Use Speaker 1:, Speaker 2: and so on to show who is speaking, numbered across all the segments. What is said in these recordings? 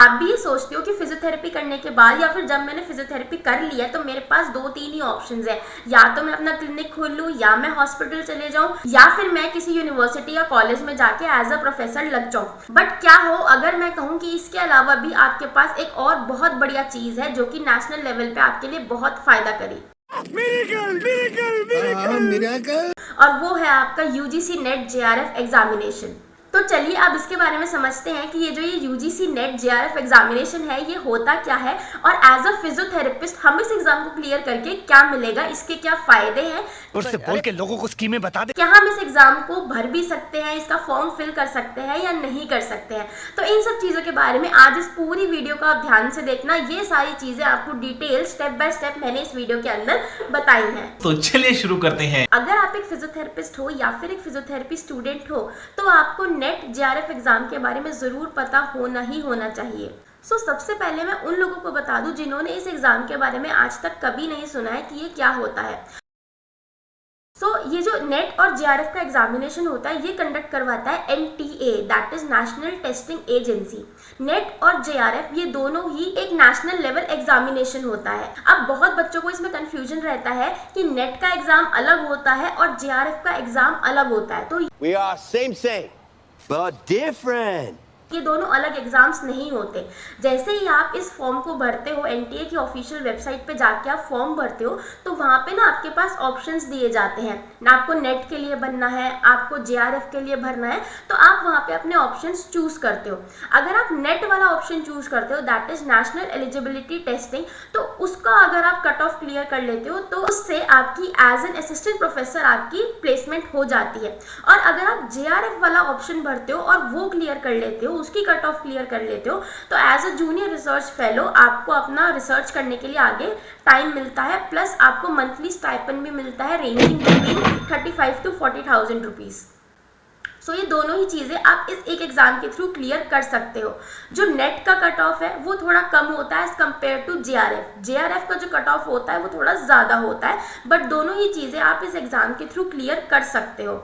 Speaker 1: आप भी ये सोचते हो कि फिजियोथेरेपी करने के बाद या फिर जब मैंने फिजियोथेरेपी कर लिया है तो मेरे पास 2-3 ही ऑप्शंस है, या तो मैं अपना क्लिनिक खोल लूँ, या मैं हॉस्पिटल चले जाऊँ, या फिर मैं किसी यूनिवर्सिटी या कॉलेज में जाके एज अ प्रोफेसर लग जाऊँ। बट क्या हो अगर मैं कहूँ कि इसके अलावा भी आपके पास एक और बहुत बढ़िया चीज है जो कि नेशनल लेवल पे आपके लिए बहुत फायदा करी। मिरेकल और वो है आपका यूजीसी नेट जेआरएफ एग्जामिनेशन। तो चलिए अब इसके बारे में समझते हैं कि ये यूजीसी नेट जेआरएफ एग्जामिनेशन है ये होता क्या है, और एज अ फिजियोथेरेपिस्ट हम इस एग्जाम को क्लियर करके क्या मिलेगा, इसके क्या फायदे हैं,
Speaker 2: उससे बोल के लोगों को स्कीमें बता दे।
Speaker 1: क्या हम इस एग्जाम को भर भी सकते हैं, इसका फॉर्म फिल कर सकते हैं या नहीं कर सकते हैं। तो इन सब चीजों के बारे में आज इस पूरी वीडियो को आप ध्यान से देखना। ये सारी चीजें आपको डिटेल स्टेप बाय स्टेप मैंने इस वीडियो के अंदर बताई हैं।
Speaker 2: तो चलिए शुरू करते हैं।
Speaker 1: अगर आप एक फिजियोथेरेपिस्ट हो या फिर एक फिजियोथेरेपी स्टूडेंट हो तो आपको नेट जेआरएफ एग्जाम के बारे में जरूर पता होना ही होना चाहिए। सबसे पहले मैं उन लोगों को बता दूं जिन्होंने इस एग्जाम के बारे में आज तक कभी नहीं सुना है कि ये क्या होता है। ये जो नेट और जेआरएफ का एग्जामिनेशन होता है ये कंडक्ट करवाता है NTA, that is national testing agency. Net और जेआरएफ ये दोनों ही एक नेशनल लेवल एग्जामिनेशन होता है। अब बहुत बच्चों को इसमें कंफ्यूजन रहता है कि नेट का एग्जाम अलग होता है और जेआरएफ का एग्जाम अलग होता है। तो
Speaker 3: We are same but different.
Speaker 1: ये दोनों अलग एग्जाम्स नहीं होते। जैसे ही आप इस फॉर्म को भरते हो, एनटीए की ऑफिशियल वेबसाइट पे जाके आप फॉर्म भरते हो तो वहाँ पे ना आपके पास ऑप्शंस दिए जाते हैं ना, आपको नेट के लिए भरना है, आपको जेआरएफ के लिए भरना है, तो आप वहाँ पे अपने ऑप्शंस चूज करते हो। अगर आप नेट वाला ऑप्शन चूज करते हो that is national eligibility testing, तो उसका अगर आप कट ऑफ क्लियर कर लेते हो तो उससे आपकी एज एन असिस्टेंट प्रोफेसर आपकी प्लेसमेंट हो जाती है। और अगर आप जेआरएफ वाला ऑप्शन भरते हो और वो क्लियर कर लेते हो, उसकी कट ऑफ क्लियर कर लेते हो, तो as a junior research fellow आपको अपना रिसर्च करने के लिए आगे टाइम मिलता है, प्लस आपको मंथली स्टाइपेंड भी मिलता है रेंजिंग बिटवीन 35,000 to 40,000 रुपीज। ये दोनों ही चीज़ें आप इस एक एग्जाम के थ्रू क्लियर कर सकते हो। जो नेट का कट ऑफ है वो थोड़ा कम होता है as compare to JRF. JRF का जो कट ऑफ होता है वो थोड़ा ज़्यादा होता है, बट दोनों ही चीज़ें आप इस एग्जाम के थ्रू क्लियर कर सकते हो।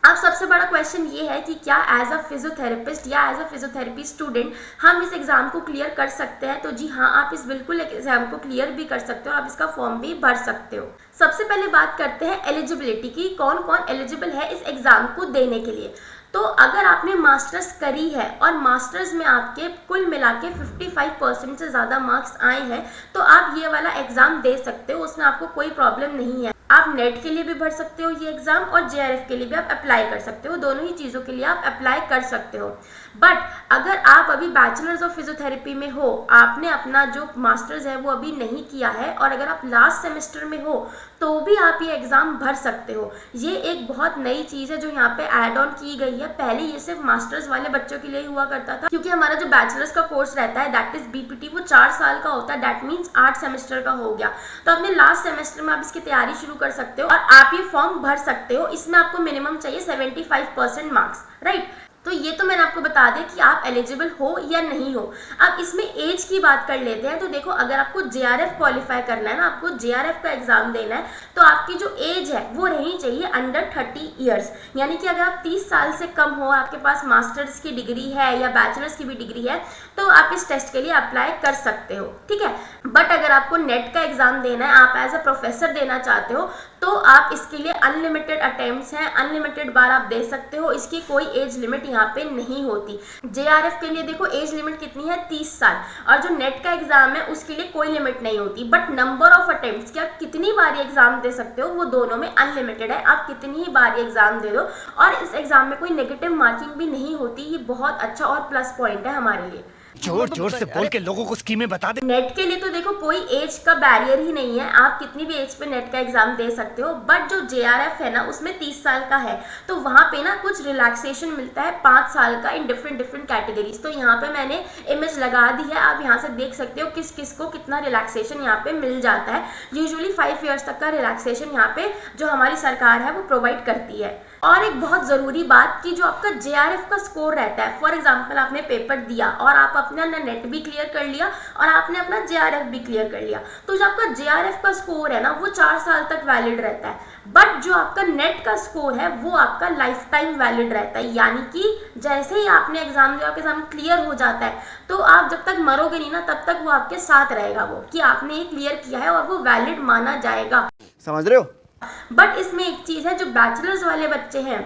Speaker 1: अब सबसे बड़ा क्वेश्चन ये है कि क्या एज अ फिजियोथेरेपिस्ट या एज अ फिजियोथेरेपी स्टूडेंट हम इस एग्जाम को क्लियर कर सकते हैं। तो जी हाँ, आप इस बिल्कुल एग्जाम को क्लियर भी कर सकते हो, आप इसका फॉर्म भी भर सकते हो। सबसे पहले बात करते हैं एलिजिबिलिटी की, कौन कौन एलिजिबल है इस एग्जाम को देने के लिए। तो अगर आपने मास्टर्स करी है और मास्टर्स में आपके कुल मिला के 55% से ज़्यादा मार्क्स आए हैं तो आप ये वाला एग्ज़ाम दे सकते हो, उसमें आपको कोई प्रॉब्लम नहीं है। आप नेट के लिए भी भर सकते हो ये एग्ज़ाम और जेआरएफ के लिए भी आप अप्लाई कर सकते हो, दोनों ही चीज़ों के लिए आप अप्लाई कर सकते हो। बट अगर आप अभी बैचलर्स ऑफ फिजियोथेरेपी में हो, आपने अपना जो मास्टर्स है वो अभी नहीं किया है और अगर आप लास्ट सेमेस्टर में हो तो भी आप ये एग्ज़ाम भर सकते हो। ये एक बहुत नई चीज़ है जो यहाँ पे ऐड ऑन की गई है। पहले ये सिर्फ मास्टर्स वाले बच्चों के लिए हुआ करता था, क्योंकि हमारा जो बैचलर्स का कोर्स रहता है दैट इज बीपीटी वो 4 साल का होता है, दैट मीन्स 8 सेमेस्टर का हो गया। तो अपने लास्ट सेमेस्टर में आप इसकी तैयारी शुरू कर सकते हो और आप ये फॉर्म भर सकते हो। इसमें आपको मिनिमम चाहिए 75% मार्क्स, राइट। तो ये तो मैंने आपको बता दिया कि आप एलिजिबल हो या नहीं हो। अब इसमें एज की बात कर लेते हैं। तो देखो, अगर आपको जेआरएफ क्वालिफाई करना है ना, आपको जेआरएफ का एग्जाम देना है, तो आपकी जो एज है वो रहनी चाहिए अंडर 30 ईयर्स। यानी कि अगर आप 30 साल से कम हो, आपके पास मास्टर्स की डिग्री है या बैचलर्स की भी डिग्री है, तो आप इस टेस्ट के लिए अप्लाई कर सकते हो, ठीक है। बट अगर आपको नेट का एग्जाम देना है, आप एज अ प्रोफेसर देना चाहते हो, तो आप इसके लिए अनलिमिटेड अटेम्प्ट्स हैं, अनलिमिटेड बार आप दे सकते हो, इसकी कोई एज लिमिट यहाँ पे नहीं होती। जेआरएफ के लिए देखो एज लिमिट कितनी है, 30 साल, और जो नेट का एग्जाम है उसके लिए कोई लिमिट नहीं होती। बट नंबर ऑफ अटेम्प्ट्स कि आप कितनी बार एग्जाम दे सकते हो वो दोनों में अनलिमिटेड है, आप कितनी ही बार एग्जाम दे दो। और इस एग्जाम में कोई नेगेटिव मार्किंग भी नहीं होती, ये बहुत अच्छा और प्लस पॉइंट है हमारे लिए।
Speaker 2: जोर जोर से बोल के लोगों को स्कीमें बता दे।
Speaker 1: नेट के लिए तो देखो कोई एज का बैरियर ही नहीं है, आप कितनी भी एज पे नेट का एग्जाम दे सकते हो। बट जो जेआरएफ है ना उसमें 30 साल का है, तो वहाँ पे ना कुछ रिलैक्सेशन मिलता है 5 साल का इन डिफरेंट कैटेगरीज। तो यहाँ पे मैंने इमेज लगा दी है, आप यहाँ से देख सकते हो किस किस को कितना रिलैक्सेशन यहाँ पे मिल जाता है। यूजुअली 5 ईयर्स तक का रिलैक्सेशन यहाँ पे जो हमारी सरकार है वो प्रोवाइड करती है। और एक बहुत ज़रूरी बात कि जो आपका JRF का स्कोर रहता है, फॉर एग्जांपल आपने पेपर दिया और आप अपना नेट भी क्लियर कर लिया और आपने अपना JRF भी क्लियर कर लिया, तो जो आपका JRF का स्कोर है ना वो 4 साल तक वैलिड रहता है। बट जो आपका नेट का स्कोर है वो आपका लाइफ टाइम वैलिड रहता है, यानी कि जैसे ही आपने एग्जाम जो आपके एग्जाम क्लियर हो जाता है तो आप जब तक मरोगे नहीं ना तब तक वो आपके साथ रहेगा, वो कि आपने ये क्लियर किया है और वो वैलिड माना जाएगा।
Speaker 3: समझ रहे हो?
Speaker 1: बट इसमें एक चीज़ है, जो बैचलर्स वाले बच्चे हैं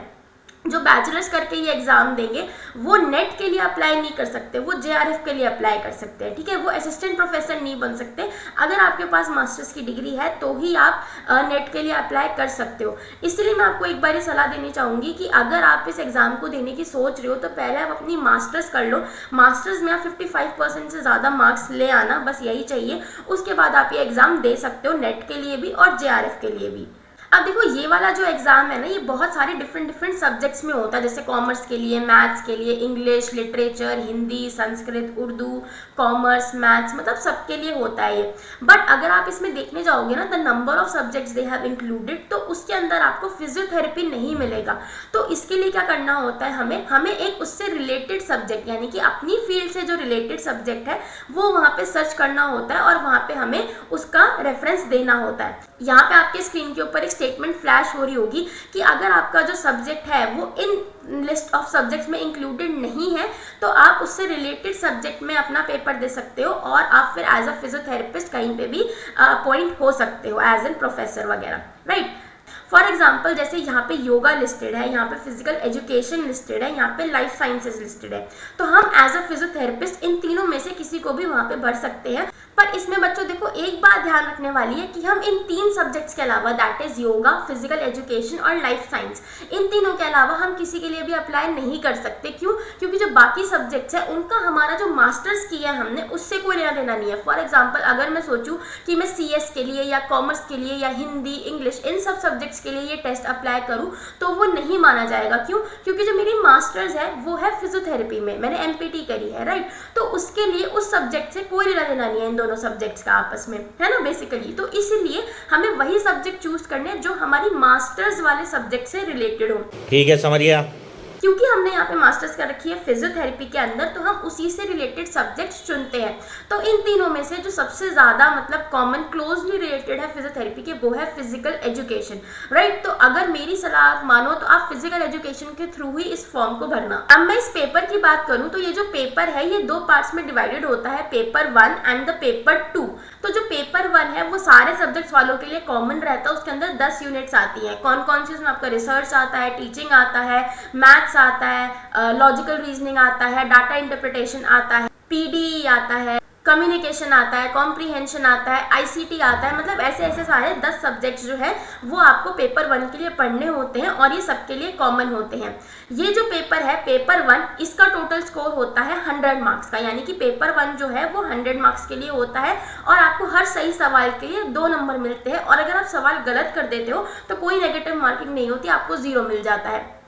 Speaker 1: जो बैचलर्स करके ये एग्जाम देंगे वो नेट के लिए अप्लाई नहीं कर सकते, वो JRF के लिए अप्लाई कर सकते हैं, ठीक है। वो असिस्टेंट प्रोफेसर नहीं बन सकते। अगर आपके पास मास्टर्स की डिग्री है तो ही आप नेट के लिए अप्लाई कर सकते हो। इसलिए मैं आपको एक बार ये सलाह देनी चाहूँगी कि अगर आप इस एग्ज़ाम को देने की सोच रहे हो तो पहले आप अपनी मास्टर्स कर लो। मास्टर्स में आप 55% से ज़्यादा मार्क्स ले आना, बस यही चाहिए। उसके बाद आप ये एग्ज़ाम दे सकते हो नेट के लिए भी और JRF के लिए भी। अब देखो ये वाला जो एग्ज़ाम है ना ये बहुत सारे डिफरेंट सब्जेक्ट्स में होता है, जैसे कॉमर्स के लिए, मैथ्स के लिए, English, literature, Hindi, Sanskrit, Urdu, commerce, maths, मतलब सबके लिए होता है ये। बट अगर आप इसमें देखने जाओगे ना the number of subjects they have included, तो उसके अंदर आपको फिजियोथेरेपी नहीं मिलेगा। तो इसके लिए क्या करना होता है, हमें एक उससे रिलेटेड सब्जेक्ट यानी कि अपनी फील्ड से जो रिलेटेड सब्जेक्ट है वो वहाँ पे सर्च करना होता है और वहाँ पे हमें उसका रेफरेंस देना होता है। यहाँ पे आपके स्क्रीन के ऊपर एक स्टेटमेंट फ्लैश हो रही होगी कि अगर आपका जो सब्जेक्ट है वो इन लिस्ट ऑफ सब्जेक्ट्स में इंक्लूडेड नहीं है तो आप उससे रिलेटेड सब्जेक्ट में अपना पेपर दे सकते हो और आप फिर एज अ फिजियोथेरेपिस्ट कहीं पे भी अपॉइंट हो सकते हो एज एन प्रोफेसर वगैरह, राइट। फॉर एग्जाम्पल जैसे यहाँ पे योगा लिस्टेड है, यहाँ पे फिजिकल एजुकेशन लिस्टेड है, यहाँ पे लाइफ साइंसेज लिस्टेड है, तो हम एज अ फिजियोथेरेपिस्ट इन तीनों में से किसी को भी वहाँ पे भर सकते हैं। पर इसमें बच्चों देखो एक बात ध्यान रखने वाली है कि हम इन 3 सब्जेक्ट्स के अलावा, that is yoga, physical education और लाइफ साइंस, इन तीनों के अलावा हम किसी के लिए भी अप्लाई नहीं कर सकते। क्यों? क्योंकि जो बाकी सब्जेक्ट्स है उनका हमारा जो मास्टर्स किया है हमने उससे कोई लेना देना नहीं है। फॉर एग्जाम्पल अगर मैं सोचूं कि मैं CS के लिए या कॉमर्स के लिए या हिंदी, इंग्लिश, इन सब सब्जेक्ट्स के लिए ये टेस्ट अप्लाई करूं तो वो नहीं माना जाएगा। क्यों? क्योंकि जो मेरी मास्टर्स है वो है फिजियोथेरेपी में, मैंने MPT करी है, राइट। तो उसके लिए उस सब्जेक्ट से कोई लेना देना नहीं है इन दोनों सब्जेक्ट्स का आपस में, है ना, बेसिकली। तो इसीलिए हमें वही सब्जेक्ट चूज करने जो हमारी मास्टर्स वाले सब्जेक्ट से रिलेटेड हो।
Speaker 4: ठीक है, समझ गया।
Speaker 1: क्योंकि हमने यहाँ पे मास्टर्स कर रखी है फिजियोथेरेपी के अंदर तो हम उसी से रिलेटेड सब्जेक्ट्स चुनते हैं। तो इन तीनों में से जो सबसे ज़्यादा मतलब कॉमन क्लोजली रिलेटेड है फिजियोथेरेपी के वो है फिजिकल एजुकेशन, राइट। तो अगर मेरी सलाह आप मानो तो आप फिजिकल एजुकेशन के थ्रू ही इस फॉर्म को भरना। अब मैं इस पेपर की बात करूँ तो ये जो पेपर है ये 2 पार्ट्स में डिवाइडेड होता है, पेपर 1 एंड द पेपर 2। तो जो पेपर 1 है वो सारे सब्जेक्ट्स वालों के लिए कॉमन रहता है, उसके अंदर 10 यूनिट्स आती हैं। कौन कौन सी? उसमें आपका रिसर्च आता है, टीचिंग आता है, मैथ्स आता है, लॉजिकल रीजनिंग आता है, डाटा इंटरप्रिटेशन आता है, PDE आता है, कम्युनिकेशन आता है, कॉम्प्रीहेंशन आता है, ICT आता है। मतलब ऐसे ऐसे सारे 10 सब्जेक्ट्स जो है वो आपको पेपर 1 के लिए पढ़ने होते हैं और ये सबके लिए कॉमन होते हैं। ये जो पेपर है पेपर 1 इसका टोटल स्कोर होता है 100 मार्क्स का, यानी कि पेपर 1 जो है वो 100 मार्क्स के लिए होता है और आपको हर सही सवाल के लिए 2 नंबर मिलते हैं और अगर आप सवाल गलत कर देते हो तो कोई नेगेटिव मार्किंग नहीं होती, आपको 0 मिल जाता है।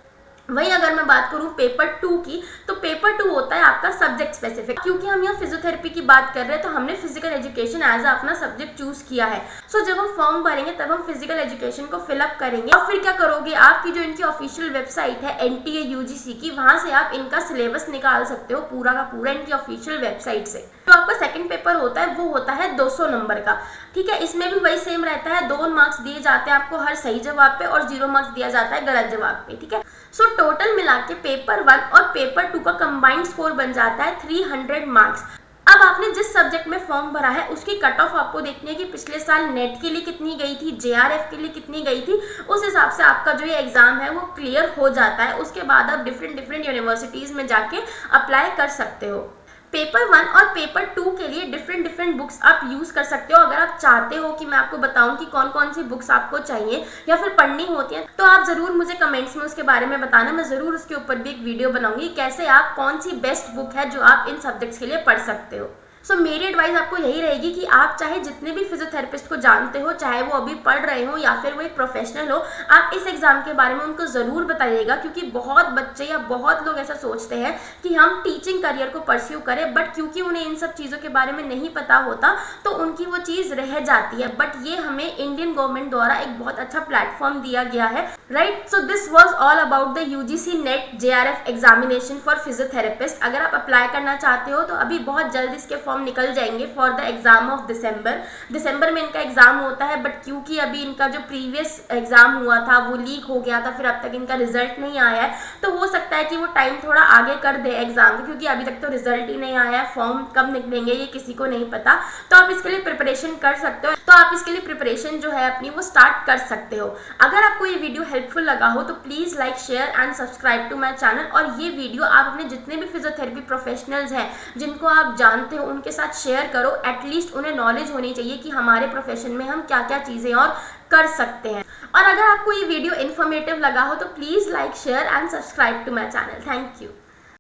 Speaker 1: वही अगर मैं बात करूं पेपर 2 की तो पेपर 2 होता है आपका सब्जेक्ट स्पेसिफिक। क्योंकि हम यहाँ फिजियोथेरेपी की बात कर रहे हैं तो हमने फिजिकल एजुकेशन एज अपना सब्जेक्ट चूज किया है। सो जब हम फॉर्म भरेंगे तब हम फिजिकल एजुकेशन को फिलअप करेंगे और फिर क्या करोगे, आपकी जो इनकी ऑफिशियल वेबसाइट है NTA UGC की, वहां से आप इनका सिलेबस निकाल सकते हो पूरा का पूरा इनकी ऑफिशियल वेबसाइट से। तो आपका सेकंड पेपर होता है वो होता है 200 नंबर का, ठीक है। इसमें भी वही सेम रहता है, 2 मार्क्स दिए जाते हैं आपको हर सही जवाब पे और 0 मार्क्स दिया जाता है गलत जवाब पे, ठीक है। सो टोटल मिला के पेपर 1 और पेपर 2 का कंबाइंड स्कोर बन जाता है 300 मार्क्स। अब आपने जिस सब्जेक्ट में फॉर्म भरा है उसकी कट ऑफ आपको देखनी है कि पिछले साल नेट के लिए कितनी गई थी, JRF के लिए कितनी गई थी, उस हिसाब से आपका जो ये एग्जाम है वो क्लियर हो जाता है। उसके बाद आप डिफरेंट यूनिवर्सिटीज़ में जाके अप्लाई कर सकते हो। पेपर 1 और पेपर 2 के लिए डिफरेंट बुक्स आप यूज़ कर सकते हो। अगर आप चाहते हो कि मैं आपको बताऊं कि कौन कौन सी बुक्स आपको चाहिए या फिर पढ़नी होती हैं तो आप ज़रूर मुझे कमेंट्स में उसके बारे में बताना, मैं ज़रूर उसके ऊपर भी एक वीडियो बनाऊंगी कैसे आप कौन सी बेस्ट बुक है जो आप इन सब्जेक्ट्स के लिए पढ़ सकते हो। सो मेरी एडवाइस आपको यही रहेगी कि आप चाहे जितने भी फिजियोथेरेपिस्ट को जानते हो, चाहे वो अभी पढ़ रहे हो या फिर वो एक प्रोफेशनल हो, आप इस एग्जाम के बारे में उनको ज़रूर बताइएगा, क्योंकि बहुत बच्चे या बहुत लोग ऐसा सोचते हैं कि हम टीचिंग करियर को परस्यू करें, बट क्योंकि उन्हें इन सब चीज़ों के बारे में नहीं पता होता तो उनकी वो चीज़ रह जाती है। बट ये हमें इंडियन गवर्नमेंट द्वारा एक बहुत अच्छा प्लेटफॉर्म दिया गया है, right. So this was all about the UGC net JRF examination for physiotherapist. अगर आप अप्लाई करना चाहते हो तो अभी बहुत जल्द इसके फॉर्म निकल जाएंगे for the exam of December में इनका एग्जाम होता है, बट क्योंकि अभी इनका जो प्रीवियस एग्जाम हुआ था वो लीक हो गया था, फिर अब तक इनका रिजल्ट नहीं आया है, तो हो सकता है कि वो टाइम थोड़ा आगे कर दे एग्जाम का, क्योंकि अभी तक तो रिजल्ट ही नहीं आया है। फॉर्म कब निकलेंगे ये किसी को नहीं पता, तो आप इसके लिए प्रिपरेशन कर सकते हो। तो आप इसके लिए प्रिपरेशन जो है अपनी वो स्टार्ट कर सकते हो। अगर आपको ये वीडियो हेल्पफुल लगा हो तो please like, share and subscribe to my channel. और ये वीडियो आप अपने जितने भी फिजियोथेरेपी प्रोफेशनल्स हैं जिनको आप जानते हो उनके साथ शेयर करो। एटलीस्ट उन्हें नॉलेज होनी चाहिए कि हमारे प्रोफेशन में हम क्या क्या चीज़ें और कर सकते हैं। और अगर आपको ये वीडियो इन्फॉर्मेटिव लगा हो तो please like, share and subscribe to my channel. Thank you.